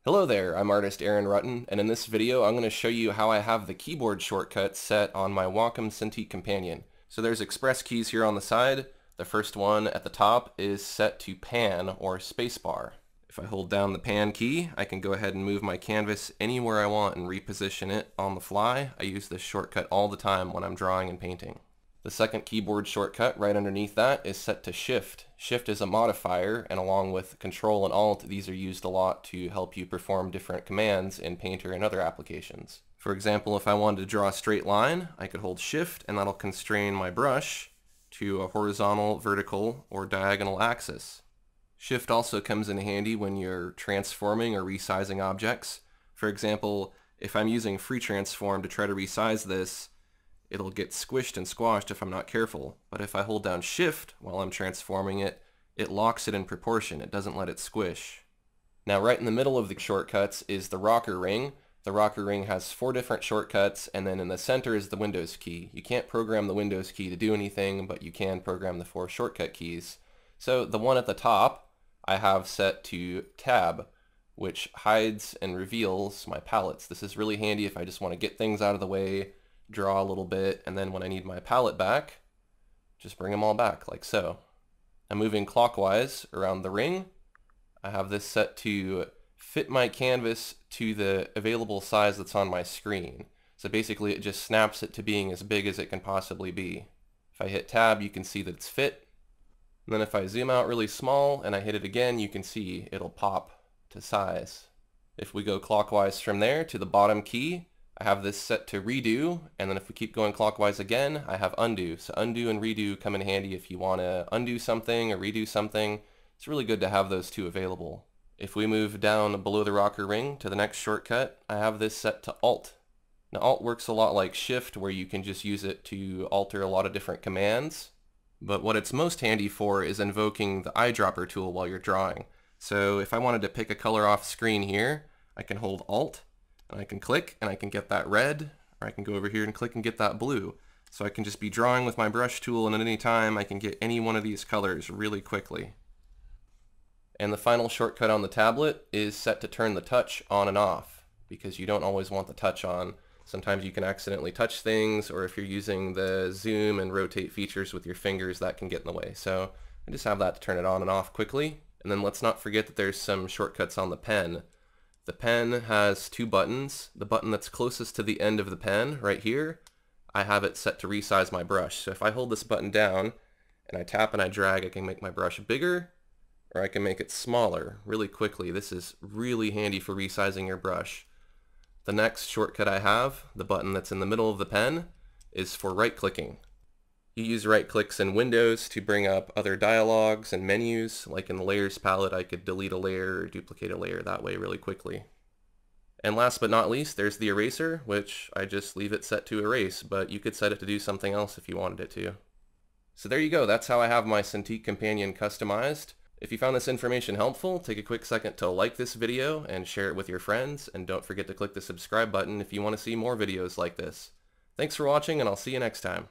Hello there, I'm artist Aaron Rutten, and in this video I'm going to show you how I have the keyboard shortcut set on my Wacom Cintiq Companion. So there's express keys here on the side. The first one at the top is set to pan or spacebar. If I hold down the pan key, I can go ahead and move my canvas anywhere I want and reposition it on the fly. I use this shortcut all the time when I'm drawing and painting. The second keyboard shortcut right underneath that is set to Shift. Shift is a modifier, and along with Control and Alt, these are used a lot to help you perform different commands in Painter and other applications. For example, if I wanted to draw a straight line, I could hold Shift and that'll constrain my brush to a horizontal, vertical, or diagonal axis. Shift also comes in handy when you're transforming or resizing objects. For example, if I'm using free transform to try to resize this, it'll get squished and squashed if I'm not careful. But if I hold down Shift while I'm transforming it, it locks it in proportion. It doesn't let it squish. Now right in the middle of the shortcuts is the rocker ring. The rocker ring has 4 different shortcuts, and then in the center is the Windows key. You can't program the Windows key to do anything, but you can program the 4 shortcut keys. So the one at the top I have set to Tab, which hides and reveals my palettes. This is really handy if I just want to get things out of the way, draw a little bit, and then when I need my palette back, just bring them all back like so. I'm moving clockwise around the ring. I have this set to fit my canvas to the available size that's on my screen. So basically it just snaps it to being as big as it can possibly be. If I hit Tab, you can see that it's fit. And then if I zoom out really small and I hit it again, you can see it'll pop to size. If we go clockwise from there to the bottom key, I have this set to redo, and then if we keep going clockwise again, I have undo. So undo and redo come in handy if you want to undo something or redo something. It's really good to have those two available. If we move down below the rocker ring to the next shortcut, I have this set to Alt. Now Alt works a lot like Shift, where you can just use it to alter a lot of different commands. But what it's most handy for is invoking the eyedropper tool while you're drawing. So if I wanted to pick a color off screen here, I can hold Alt, and I can click and I can get that red, or I can go over here and click and get that blue. So I can just be drawing with my brush tool, and at any time I can get any one of these colors really quickly. And the final shortcut on the tablet is set to turn the touch on and off, because you don't always want the touch on. Sometimes you can accidentally touch things, or if you're using the zoom and rotate features with your fingers, that can get in the way. So I just have that to turn it on and off quickly. And then let's not forget that there's some shortcuts on the pen. The pen has 2 buttons. The button that's closest to the end of the pen, right here, I have it set to resize my brush. So if I hold this button down and I tap and I drag, I can make my brush bigger, or I can make it smaller really quickly. This is really handy for resizing your brush. The next shortcut I have, the button that's in the middle of the pen, is for right-clicking. You use right-clicks in Windows to bring up other dialogues and menus. Like in the Layers palette, I could delete a layer or duplicate a layer that way really quickly. And last but not least, there's the eraser, which I just leave it set to erase, but you could set it to do something else if you wanted it to. So there you go, that's how I have my Cintiq Companion customized. If you found this information helpful, take a quick second to like this video and share it with your friends, and don't forget to click the subscribe button if you want to see more videos like this. Thanks for watching, and I'll see you next time.